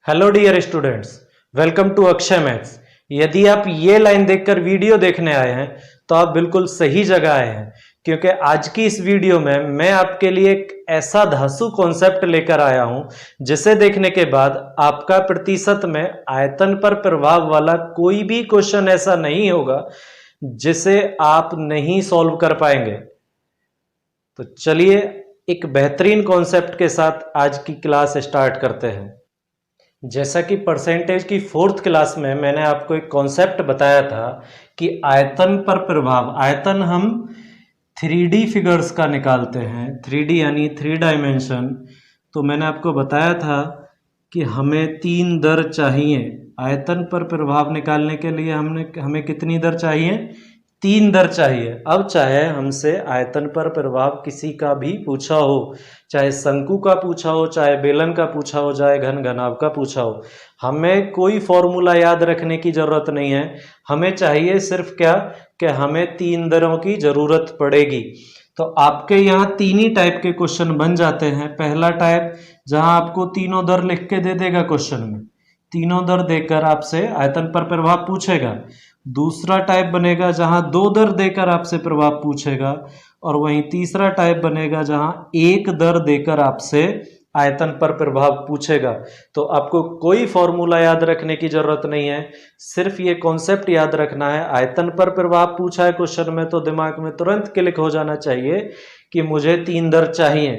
Hello dear students, welcome to Akshay maths. यदि आप ये लाइन देखकर वीडियो देखने आए हैं तो आप बिल्कुल सही जगह आए हैं, क्योंकि आज की इस वीडियो में मैं आपके लिए एक ऐसा धांसू कॉन्सेप्ट लेकर आया हूं जिसे देखने के बाद आपका प्रतिशत में आयतन पर प्रभाव वाला कोई भी क्वेश्चन ऐसा नहीं होगा जिसे आप नहीं सॉल्व कर पाएंगे। तो चलिए एक बेहतरीन कॉन्सेप्ट के साथ आज की क्लास स्टार्ट करते हैं। जैसा कि परसेंटेज की 4th क्लास में मैंने आपको एक कॉन्सेप्ट बताया था कि आयतन पर प्रभाव, आयतन हम 3D फिगर्स का निकालते हैं, 3D यानी 3 डायमेंशन। तो मैंने आपको बताया था कि हमें 3 दर चाहिए। आयतन पर प्रभाव निकालने के लिए हमें कितनी दर चाहिए? 3 दर चाहिए। अब चाहे हमसे आयतन पर प्रभाव किसी का भी पूछा हो, चाहे शंकु का पूछा हो, चाहे बेलन का पूछा हो, चाहे घन घनाभ का पूछा हो, हमें कोई फॉर्मूला याद रखने की जरूरत नहीं है। हमें चाहिए सिर्फ क्या कि हमें 3 दरों की जरूरत पड़ेगी। तो आपके यहाँ 3 ही टाइप के क्वेश्चन बन जाते हैं। पहला टाइप जहां आपको तीनों दर लिख के दे देगा, क्वेश्चन में तीनों दर देकर आपसे आयतन पर प्रभाव पूछेगा। दूसरा टाइप बनेगा जहां 2 दर देकर आपसे प्रभाव पूछेगा, और वहीं तीसरा टाइप बनेगा जहां 1 दर देकर आपसे आयतन पर प्रभाव पूछेगा। तो आपको कोई फॉर्मूला याद रखने की जरूरत नहीं है, सिर्फ ये कॉन्सेप्ट याद रखना है। आयतन पर प्रभाव पूछा है क्वेश्चन में तो दिमाग में तुरंत क्लिक हो जाना चाहिए कि मुझे 3 दर चाहिए।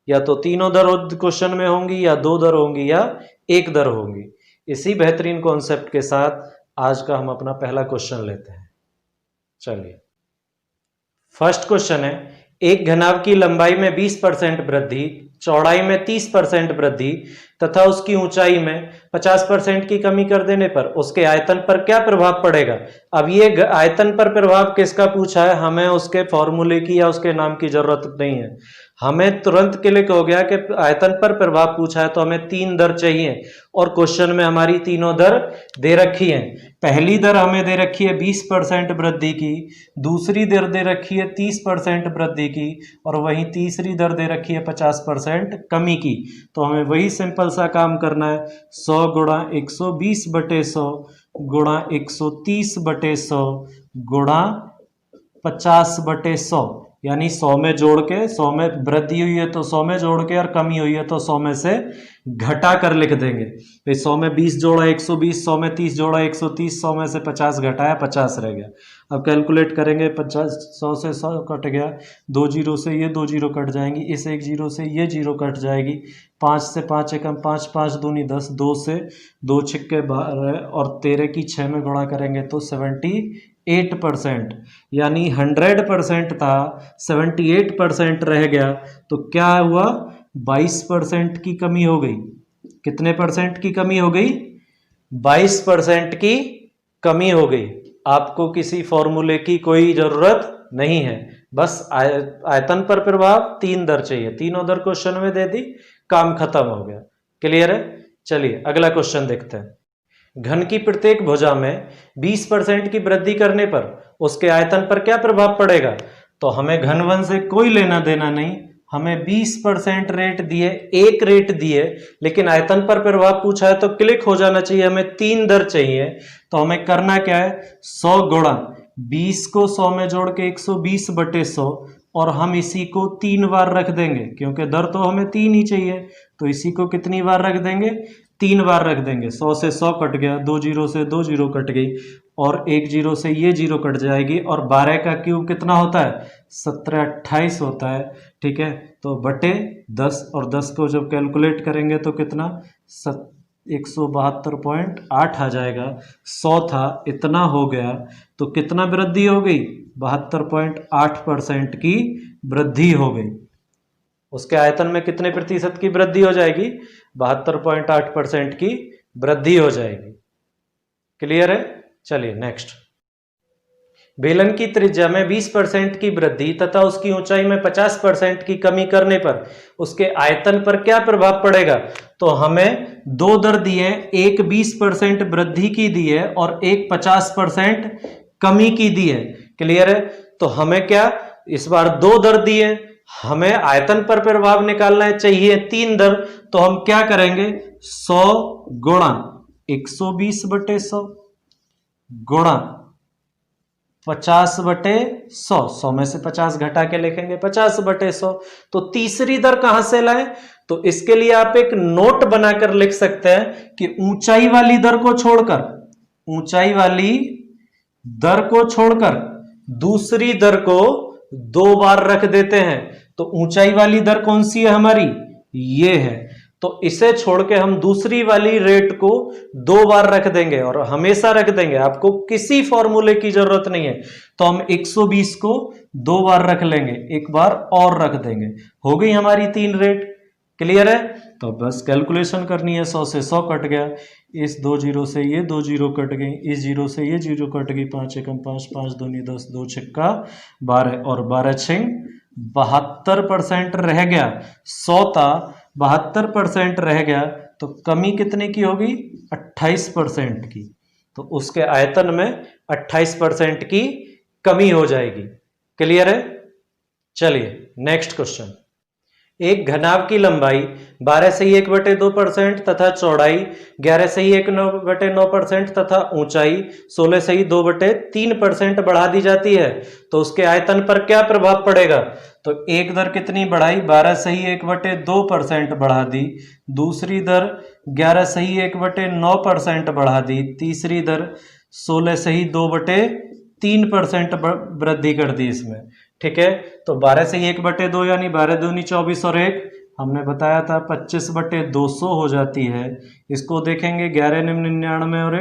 या तो तीनों दर क्वेश्चन में होंगी, या 2 दर होंगी, या 1 दर होंगी। इसी बेहतरीन कॉन्सेप्ट के साथ आज का हम अपना पहला क्वेश्चन लेते हैं। चलिए, फर्स्ट क्वेश्चन है, एक घनाभ की लंबाई में 20% वृद्धि, चौड़ाई में 30% वृद्धि तथा उसकी ऊंचाई में 50% की कमी कर देने पर उसके आयतन पर क्या प्रभाव पड़ेगा? अब ये आयतन पर प्रभाव किसका पूछा है, हमें उसके फॉर्मूले की या उसके नाम की जरूरत नहीं है। हमें तुरंत क्लिक हो गया कि आयतन पर प्रभाव पूछा है तो हमें 3 दर चाहिए, और क्वेश्चन में हमारी तीनों दर दे रखी है। पहली दर हमें दे रखी है 20% वृद्धि की, दूसरी दर दे रखी है 30% वृद्धि की, और वहीं तीसरी दर दे रखी है 50% कमी की। तो हमें वही सिंपल सा काम करना है, 100 गुणा 120/100 गुणा 130/100 गुणा 50/100, यानी 100 में जोड़ के, 100 में वृद्धि हुई है तो 100 में जोड़ के, और कमी हुई है तो 100 में से घटा कर लिख देंगे। तो 100 में 20 जोड़ा 120, 100 में 30 जोड़ा 130, 100 में से 50 घटाया 50 रह गया। अब कैलकुलेट करेंगे, 50, 100 से 100 कट गया, 2 जीरो से ये 2 जीरो कट जाएंगी, इस 1 जीरो से ये जीरो कट जाएगी, 5 से 5 एकम 5, 5 दूनी 10, 2 से 2 छिक्के 12, और 13 की 6 में गुणा करेंगे तो 78%, यानी 100% था, 78% रह गया। तो क्या हुआ? 22% की कमी हो गई। कितने परसेंट की कमी हो गई? 22% की कमी हो गई। आपको किसी फॉर्मूले की कोई जरूरत नहीं है, बस आयतन पर प्रभाव 3 दर चाहिए। तीनों दर क्वेश्चन में दे दी, काम खत्म हो गया। क्लियर है? चलिए अगला क्वेश्चन देखते हैं। घन की प्रत्येक भुजा में 20% की वृद्धि करने पर उसके आयतन पर क्या प्रभाव पड़ेगा? तो हमें घनवन से कोई लेना देना नहीं, हमें 20% रेट दिए, एक रेट दिए, लेकिन आयतन पर प्रभाव पूछा है तो क्लिक हो जाना चाहिए। हमें 3 दर चाहिए, तो हमें करना क्या है, 100 गुणा 20 को 100 में जोड़ के 120/100, और हम इसी को 3 बार रख देंगे, क्योंकि दर तो हमें 3 ही चाहिए। तो इसी को कितनी बार रख देंगे? 3 बार रख देंगे। 100 से 100 कट गया, 2 जीरो से 2 जीरो कट गई, और 1 जीरो से ये जीरो कट जाएगी, और 12 का क्यूब कितना होता है? 17 28 होता है। ठीक है, तो बटे 10, और 10 को जब कैलकुलेट करेंगे तो कितना? 172.8 आ जाएगा। 100 था, इतना हो गया, तो कितना वृद्धि हो गई? 72.8% की वृद्धि हो गई। उसके आयतन में कितने प्रतिशत की वृद्धि हो जाएगी? 72.8% की वृद्धि हो जाएगी। क्लियर है? चलिए नेक्स्ट। बेलन की त्रिज्या में 20% की वृद्धि तथा उसकी ऊंचाई में 50% की कमी करने पर उसके आयतन पर क्या प्रभाव पड़ेगा? तो हमें 2 दर दी है, एक 20% वृद्धि की दी है और एक 50% कमी की दी है। क्लियर है? तो हमें क्या, इस बार 2 दर दी है, हमें आयतन पर प्रभाव निकालना है, चाहिए 3 दर। तो हम क्या करेंगे, 100 गुणा 120/100 गुणा 50/100, 100 में से 50 घटा के लिखेंगे 50/100। तो तीसरी दर कहां से लाएं? तो इसके लिए आप एक नोट बनाकर लिख सकते हैं कि ऊंचाई वाली दर को छोड़कर दूसरी दर को 2 बार रख देते हैं। तो ऊंचाई वाली दर कौन सी है हमारी? ये है। तो इसे छोड़ के हम दूसरी वाली रेट को 2 बार रख देंगे और हमेशा रख देंगे, आपको किसी फॉर्मूले की जरूरत नहीं है। तो हम 120 को 2 बार रख लेंगे, एक बार और रख देंगे, हो गई हमारी 3 रेट। क्लियर है? तो बस कैलकुलेशन करनी है। 100 से 100 कट गया, इस 2 जीरो से ये 2 जीरो कट गई, इस जीरो से ये जीरो कट गई, 5 एकम 5, 5 दूनी 10, 2 छक्का 12 और 12 छिंग 72% रह गया। 100 था, 72% रह गया, तो कमी कितने की होगी? 28% की। तो उसके आयतन में 28% की कमी हो जाएगी। क्लियर है? चलिए नेक्स्ट क्वेश्चन। एक घनाभ की लंबाई 12 से 1/2% तथा चौड़ाई 11 से 1/9% तथा ऊंचाई 16 से 2/3% बढ़ा दी जाती है, तो उसके आयतन पर क्या प्रभाव पड़ेगा? तो एक दर कितनी बढ़ाई? 12 से 1/2% बढ़ा दी, दूसरी दर 11 से 1/9% बढ़ा दी, तीसरी दर 16 से 2/3% वृद्धि कर दी इसमें। ठीक है, तो 12 से 1/2 यानी 12 दूनी 24 और 1 हमने बताया था 25/200 हो जाती है। इसको देखेंगे 11 निम्न 99 और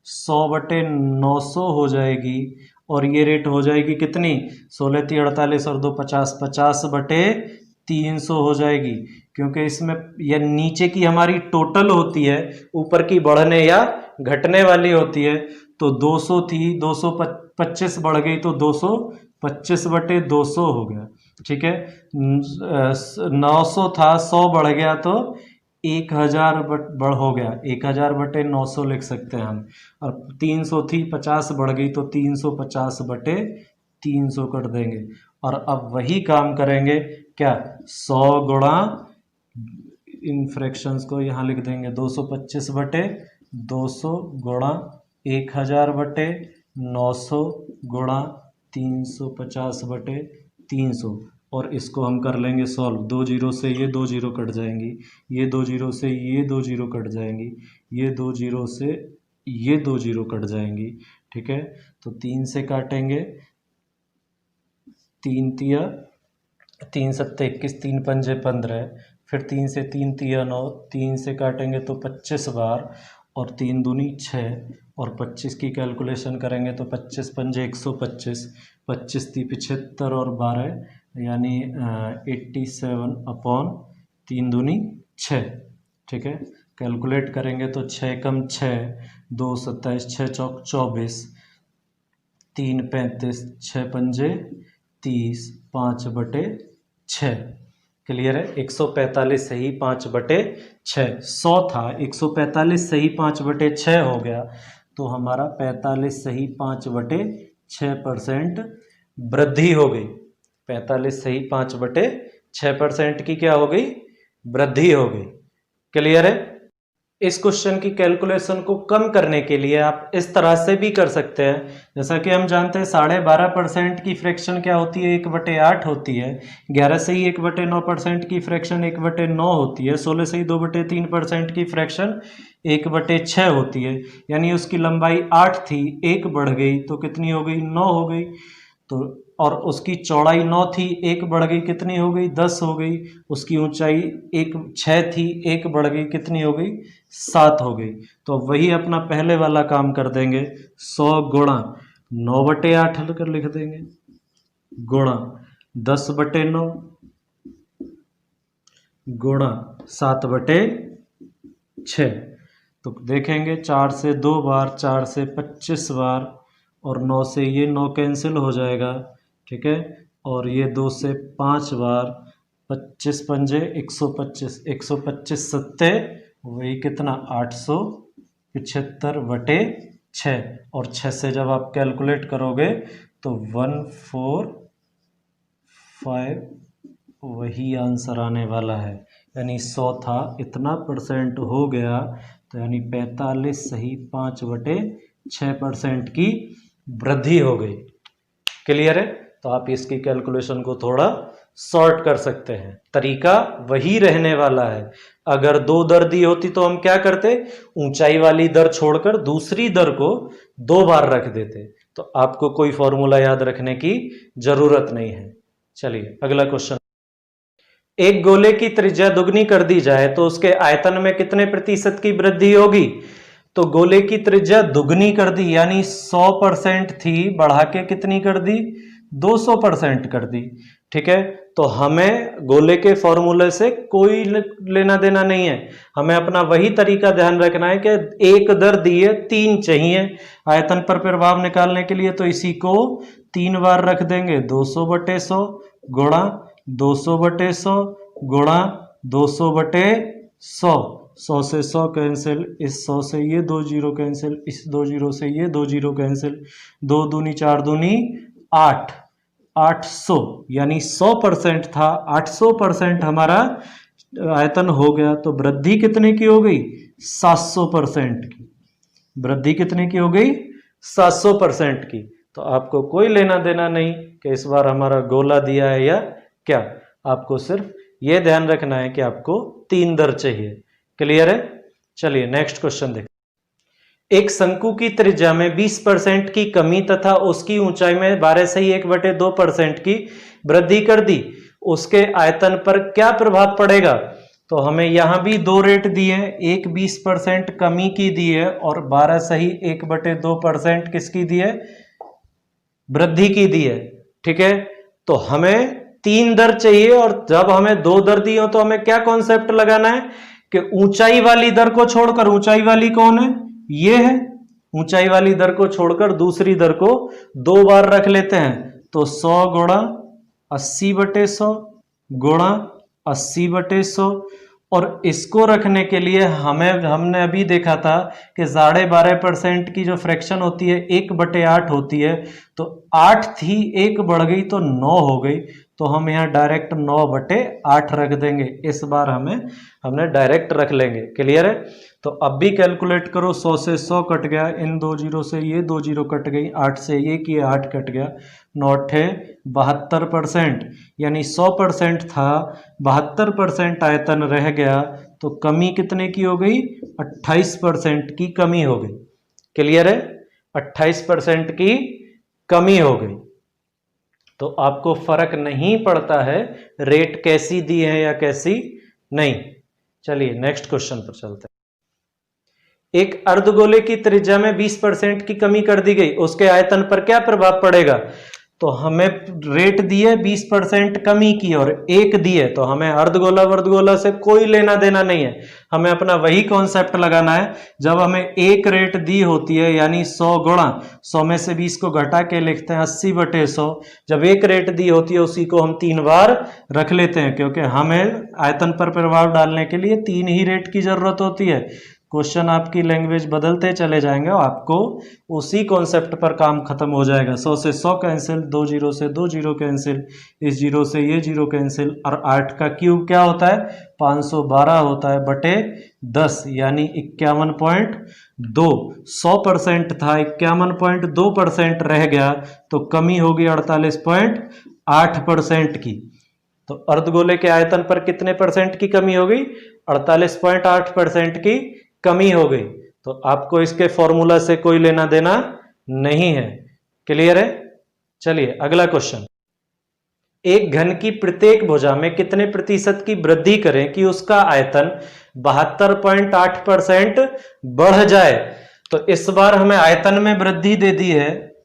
100/900 हो जाएगी, और ये रेट हो जाएगी कितनी? 16 × 48 और 2 50, 50/300 हो जाएगी। क्योंकि इसमें यह नीचे की हमारी टोटल होती है, ऊपर की बढ़ने या घटने वाली होती है। तो 200 थी, 225 बढ़ गई तो 225/200 हो गया। ठीक है, 900 था, 100 बढ़ गया तो 1000 बढ़ हो गया, 1000/900 लिख सकते हैं हम। और 300 थी, 50 बढ़ गई तो 350/300 कर देंगे। और अब वही काम करेंगे क्या? 100 गुणा, इन फ्रैक्शंस को यहाँ लिख देंगे, 225/200 गुणा 1000/900 गुणा 350/300, और इसको हम कर लेंगे सॉल्व। 2 जीरो से ये 2 जीरो कट जाएंगी, ये 2 जीरो से ये 2 जीरो कट जाएंगी, ये 2 जीरो से ये 2 जीरो कट जाएंगी। ठीक है, तो 3 से काटेंगे, 3 तिया 3 सत्ते 21, 3 पंजे 15, फिर 3 से 3 तिया 9, 3 से काटेंगे तो 25 बार, और 3 दूनी 6, और 25 की कैलकुलेशन करेंगे तो 25 पंजे 125, 25 ती 75 और 12 यानी 87/3 दूनी 6। ठीक है, कैलकुलेट करेंगे तो 6 कम 6, 2 27, 6 चौक 24, 3 35, 6 पंजे 30, 5/6। क्लियर है? 145 से ही 5/6, 100 था, 145 से ही 5/6 हो गया, तो हमारा 45 से ही 5/6% वृद्धि हो गई। 45 से ही 5/6% की क्या हो गई? वृद्धि हो गई। क्लियर है? इस क्वेश्चन की कैलकुलेशन को कम करने के लिए आप इस तरह से भी कर सकते हैं। जैसा कि हम जानते हैं 12.5% की फ्रैक्शन क्या होती है? 1/8 होती है। 11 से ही 1/9% की फ्रैक्शन 1/9 होती है। 16 से ही 2/3% की फ्रैक्शन 1/6 होती है। यानी उसकी लंबाई 8 थी, 1 बढ़ गई तो कितनी हो गई? 9 हो गई। तो और उसकी चौड़ाई 9 थी, 1 बढ़ गई, कितनी हो गई? 10 हो गई। उसकी ऊंचाई 6 थी, 1 बढ़ गई, कितनी हो गई? 7 हो गई। तो वही अपना पहले वाला काम कर देंगे। 100 गुणा 9/8 कर लिख देंगे, गुणा 10/9 गुणा 7/6। तो देखेंगे 4 से 2 बार, 4 से 25 बार, और 9 से ये 9 कैंसिल हो जाएगा। ठीक है, और ये 2 से 5 बार, 25 पंजे 125, 125 सत्ते वही कितना? 875/6, और 6 से जब आप कैलकुलेट करोगे तो 145 वही आंसर आने वाला है। यानी 100 था, इतना परसेंट हो गया, तो यानी 45 सही 5/6% की वृद्धि हो गई। क्लियर है? तो आप इसकी कैलकुलेशन को थोड़ा सॉर्ट कर सकते हैं, तरीका वही रहने वाला है। अगर 2 दर दी होती तो हम क्या करते, ऊंचाई वाली दर छोड़कर दूसरी दर को 2 बार रख देते, तो आपको कोई फॉर्मूला याद रखने की जरूरत नहीं है। चलिए अगला क्वेश्चन। एक गोले की त्रिज्या दुगनी कर दी जाए तो उसके आयतन में कितने प्रतिशत की वृद्धि होगी? तो गोले की त्रिज्या दुगनी कर दी, यानी 100% थी, बढ़ा के कितनी कर दी, 200% कर दी। ठीक है, तो हमें गोले के फॉर्मूले से कोई लेना देना नहीं है, हमें अपना वही तरीका ध्यान रखना है कि एक दर दी है, 3 चाहिए आयतन पर प्रभाव निकालने के लिए, तो इसी को 3 बार रख देंगे, 200/100 गुणा 200/100 गुणा 200/100। 100 से 100 कैंसिल, इस 100 से ये 2 जीरो कैंसिल, इस 2 जीरो से ये 2 जीरो कैंसिल, 2 दूनी 4 दूनी 8, 800, यानी 100% था, 800% हमारा आयतन हो गया। तो वृद्धि कितने की हो गई, 700% की। वृद्धि कितने की हो गई, 700% की। तो आपको कोई लेना देना नहीं कि इस बार हमारा गोला दिया है या क्या, आपको सिर्फ ये ध्यान रखना है कि आपको 3 दर चाहिए। क्लियर है? चलिए नेक्स्ट क्वेश्चन देखते। एक शंकु की त्रिज्या में 20% की कमी तथा उसकी ऊंचाई में 12 सही 1/2% की वृद्धि कर दी, उसके आयतन पर क्या प्रभाव पड़ेगा? तो हमें यहां भी 2 रेट दिए, एक 20% कमी की दी है और 12 सही 1/2% किसकी दी है, वृद्धि की दी है। ठीक है, तो हमें 3 दर चाहिए, और जब हमें 2 दर दी हो तो हमें क्या कॉन्सेप्ट लगाना है कि ऊंचाई वाली दर को छोड़कर, ऊंचाई वाली कौन है, ये है, ऊंचाई वाली दर को छोड़कर दूसरी दर को 2 बार रख लेते हैं। तो 100 गुणा 80/100 गुणा 80/100, और इसको रखने के लिए हमने अभी देखा था कि 12.5% की जो फ्रैक्शन होती है 1/8 होती है, तो 8 थी, 1 बढ़ गई तो 9 हो गई, तो हम यहाँ डायरेक्ट 9/8 रख देंगे। इस बार हमने डायरेक्ट रख लेंगे। क्लियर है? तो अब भी कैलकुलेट करो, 100 से 100 कट गया, इन 2 जीरो से ये 2 जीरो कट गई, 8 से ये किए 8 कट गया, 9 72%, यानी 100% था, 72% आयतन रह गया, तो कमी कितने की हो गई, 28% की कमी हो गई। क्लियर है? 28% की कमी हो गई। तो आपको फर्क नहीं पड़ता है रेट कैसी दी है या कैसी नहीं। चलिए नेक्स्ट क्वेश्चन पर चलते हैं। एक अर्धगोले की त्रिज्या में 20% की कमी कर दी गई, उसके आयतन पर क्या प्रभाव पड़ेगा? तो हमें रेट दिए 20% कमी की और 1 दिए, तो हमें अर्धगोला वर्धगोला से कोई लेना देना नहीं है, हमें अपना वही कॉन्सेप्ट लगाना है। जब हमें 1 रेट दी होती है, यानी 100 गुणा 100 में से 20 को घटा के लिखते हैं 80/100, जब 1 रेट दी होती है उसी को हम 3 बार रख लेते हैं, क्योंकि हमें आयतन पर प्रभाव डालने के लिए 3 ही रेट की जरूरत होती है। क्वेश्चन आपकी लैंग्वेज बदलते चले जाएंगे, आपको उसी कॉन्सेप्ट पर काम खत्म हो जाएगा। 100 से 100 कैंसिल, 2 जीरो से 2 जीरो कैंसिल, इस जीरो से ये जीरो कैंसिल, और 8 का क्यूब क्या होता है, 512 होता है बटे 10, यानी 51.2। 100% था, 51.2% रह गया, तो कमी होगी 48.8% की। तो अर्धगोले के आयतन पर कितने परसेंट की कमी हो गई, 48.8% की कमी हो गई। तो आपको इसके फॉर्मूला से कोई लेना देना नहीं है। क्लियर है? चलिए अगला क्वेश्चन। एक घन की प्रत्येक भुजा में कितने प्रतिशत की वृद्धि करें कि उसका आयतन 72.8% बढ़ जाए? तो इस बार हमें आयतन में वृद्धि दे दी है,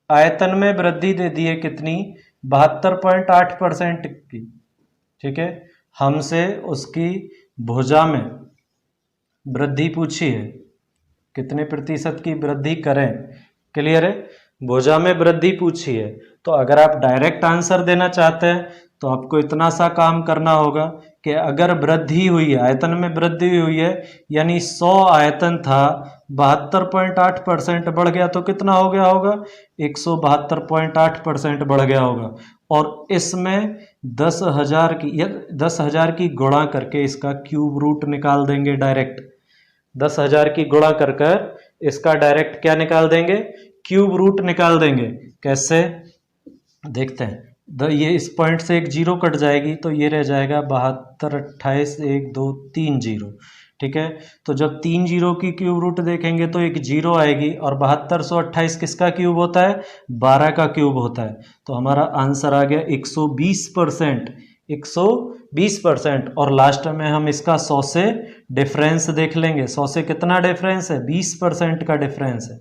आयतन में वृद्धि दे दी है कितनी, 72.8% की। ठीक है, हमसे उसकी भुजा में वृद्धि पूछी है, कितने प्रतिशत की वृद्धि करें। क्लियर है? भुजा में वृद्धि पूछी है, तो अगर आप डायरेक्ट आंसर देना चाहते हैं तो आपको इतना सा काम करना होगा कि अगर वृद्धि हुई है, आयतन में वृद्धि हुई है, यानी 100 आयतन था, 72.8% बढ़ गया, तो कितना हो गया होगा, 172.8% बढ़ गया होगा। और इसमें 10,000 की, या 10,000 की गुणा करके इसका क्यूब रूट निकाल देंगे डायरेक्ट। 10,000 की गुणा कर कर इसका डायरेक्ट क्या निकाल देंगे, क्यूब रूट निकाल देंगे। कैसे देखते हैं। ये इस पॉइंट से एक जीरो कट जाएगी तो ये रह जाएगा 72, 28, 1, 2, 3 जीरो। ठीक है, तो जब 3 जीरो की क्यूब रूट देखेंगे तो एक जीरो आएगी, और 7228 किसका क्यूब होता है, 12 का क्यूब होता है। तो हमारा आंसर आ गया 120%, 120%। और लास्ट में हम इसका 100 से डिफरेंस देख लेंगे। 100 से कितना डिफरेंस है, 20% का डिफरेंस है।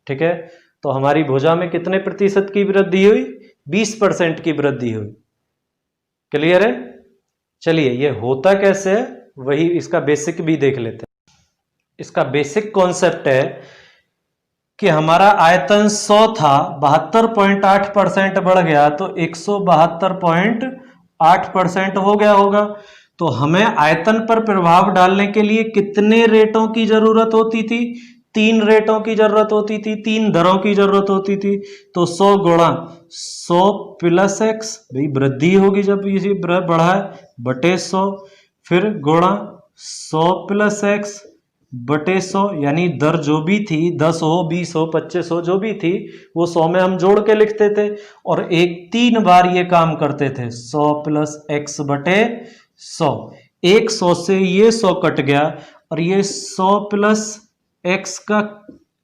ठीक है, तो हमारी भुजा में कितने प्रतिशत की वृद्धि हुई, 20% की वृद्धि हुई। क्लियर है। चलिए, ये होता कैसे है वही इसका बेसिक भी देख लेते हैं। इसका बेसिक कॉन्सेप्ट है कि हमारा आयतन 100 था, 72.8% बढ़ गया तो 172.8% हो गया होगा। तो हमें आयतन पर प्रभाव डालने के लिए कितने रेटों की जरूरत होती थी, 3 रेटों की जरूरत होती थी, 3 दरों की जरूरत होती थी। तो 100 गुणा 100 प्लस x, भाई वृद्धि होगी जब इसी बढ़ा है, बटे 100, फिर गुणा 100 प्लस x बटे 100, यानी दर जो भी थी 10 हो, 20 हो, 25 हो, जो भी थी वो 100 में हम जोड़ के लिखते थे। और 3 बार ये काम करते थे, 100 प्लस x बटे 100। एक 100 से ये 100 कट गया और ये 100 प्लस x का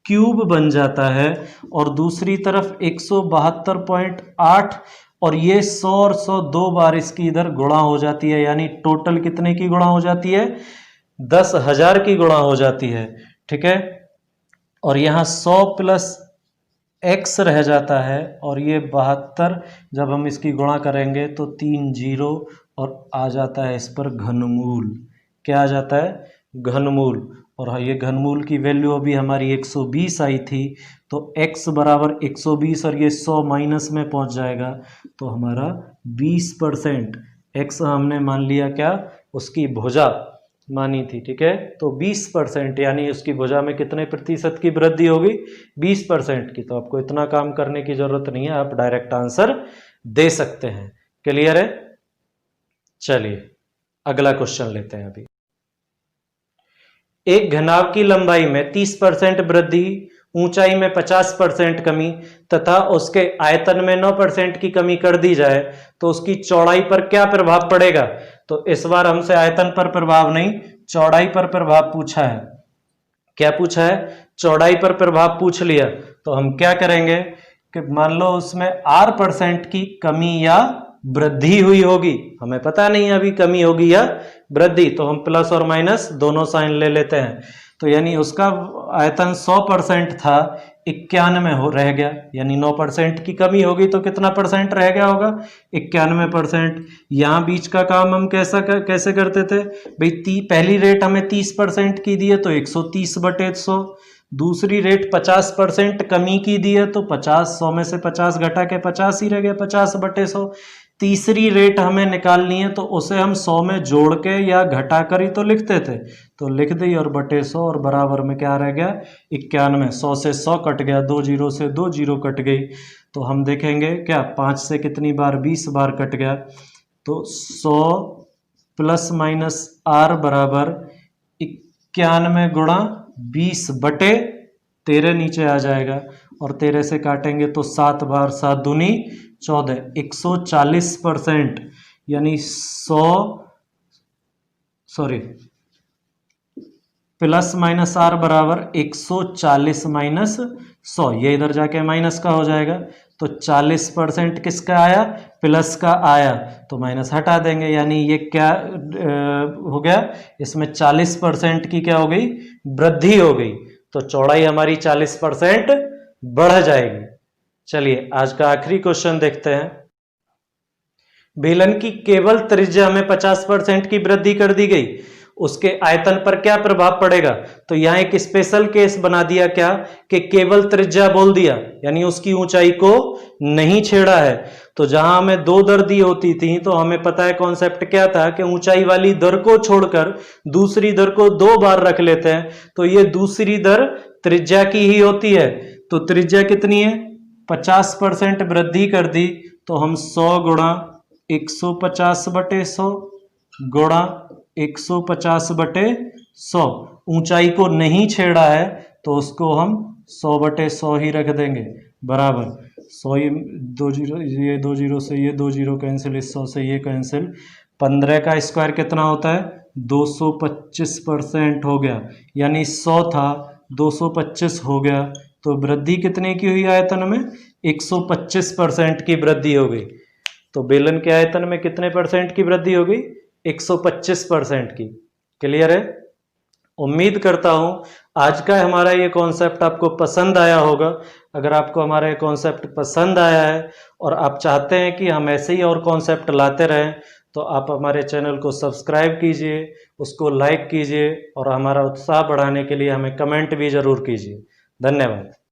क्यूब बन जाता है, और दूसरी तरफ 172.8, और ये 100 और 100 2 बार इसकी इधर गुणा हो जाती है, यानी टोटल कितने की गुणा हो जाती है, 10,000 की गुणा हो जाती है। ठीक है, और यहाँ 100 प्लस x रह जाता है, और ये 72 जब हम इसकी गुणा करेंगे तो 3 जीरो, और आ जाता है इस पर घनमूल। क्या आ जाता है, घनमूल। और ये घनमूल की वैल्यू अभी हमारी 120 आई थी, तो x बराबर 120 और ये 100 माइनस में पहुंच जाएगा, तो हमारा 20%। x हमने मान लिया क्या, उसकी भुजा मानी थी। ठीक है, तो 20%, यानी उसकी भुजा में कितने प्रतिशत की वृद्धि होगी, 20% की। तो आपको इतना काम करने की जरूरत नहीं है, आप डायरेक्ट आंसर दे सकते हैं। क्लियर है। चलिए अगला क्वेश्चन लेते हैं। अभी एक घनाभ की लंबाई में 30% वृद्धि, ऊंचाई में 50% कमी तथा उसके आयतन में 9% की कमी कर दी जाए तो उसकी चौड़ाई पर क्या प्रभाव पड़ेगा। तो इस बार हमसे आयतन पर प्रभाव नहीं, चौड़ाई पर प्रभाव पूछा है। क्या पूछा है, चौड़ाई पर प्रभाव पूछ लिया। तो हम क्या करेंगे कि मान लो उसमें r% की कमी या वृद्धि हुई होगी, हमें पता नहीं अभी कमी होगी या वृद्धि, तो हम प्लस और माइनस दोनों साइन ले लेते हैं। तो यानी उसका आयतन 100% था, 91 हो रह गया, यानी 9% की कमी होगी तो कितना परसेंट रह गया होगा, 91%। यहाँ बीच का काम हम कैसे करते थे भाई, पहली रेट हमें 30% की दी है तो 130 बटे 100, दूसरी रेट 50% कमी की दी है तो 50, 100 में से 50 घटा के 50 ही रह गया, 50 बटे 100। तीसरी रेट हमें निकालनी है तो उसे हम 100 में जोड़ के या घटा कर ही तो लिखते थे, तो लिख दी और बटे 100, और बराबर में क्या रह गया, 91। 100 से 100 कट गया, 2 जीरो से 2 जीरो कट गई, तो हम देखेंगे क्या 5 से कितनी बार, 20 बार कट गया। तो 100 प्लस माइनस r बराबर 91 गुणा 20 बटे 13 नीचे आ जाएगा, और 13 से काटेंगे तो 7 बार, 7 दूनी 14, 140%, यानी 100 प्लस माइनस r बराबर 140 माइनस 100, ये इधर जाके माइनस का हो जाएगा, तो 40% किसका आया, प्लस का आया, तो माइनस हटा देंगे, यानी ये क्या हो गया, इसमें 40% की क्या हो गई, वृद्धि हो गई, तो चौड़ाई हमारी 40% बढ़ जाएगी। चलिए आज का आखिरी क्वेश्चन देखते हैं। बेलन की केवल त्रिज्या में 50% की वृद्धि कर दी गई, उसके आयतन पर क्या प्रभाव पड़ेगा। तो यहां एक स्पेशल केस बना दिया, क्या कि केवल त्रिज्या बोल दिया, यानी उसकी ऊंचाई को नहीं छेड़ा है। तो जहां हमें 2 दर दी होती थी तो हमें पता है कॉन्सेप्ट क्या था कि ऊंचाई वाली दर को छोड़कर दूसरी दर को 2 बार रख लेते हैं, तो ये दूसरी दर त्रिज्या की ही होती है। तो त्रिज्या कितनी है, 50% वृद्धि कर दी, तो हम 100 गुणा 150/100 गुणा 150/100। ऊंचाई को नहीं छेड़ा है तो उसको हम 100/100 ही रख देंगे, बराबर 100, ये 2 जीरो, ये 2 जीरो से ये 2 जीरो कैंसिल, इस 100 से ये कैंसिल। 15 का स्क्वायर कितना होता है? 225% हो गया, यानी 100 था 225 हो गया। तो वृद्धि कितने की हुई आयतन में? 125% की वृद्धि हो गई। तो बेलन के आयतन में कितने परसेंट की वृद्धि हो गई? 125% की। क्लियर है? उम्मीद करता हूं आज का हमारा ये कॉन्सेप्ट आपको पसंद आया होगा। अगर आपको हमारा ये कॉन्सेप्ट पसंद आया है और आप चाहते हैं कि हम ऐसे ही और कॉन्सेप्ट लाते रहें, तो आप हमारे चैनल को सब्सक्राइब कीजिए, उसको लाइक कीजिए और हमारा उत्साह बढ़ाने के लिए हमें कमेंट भी ज़रूर कीजिए। धन्यवाद।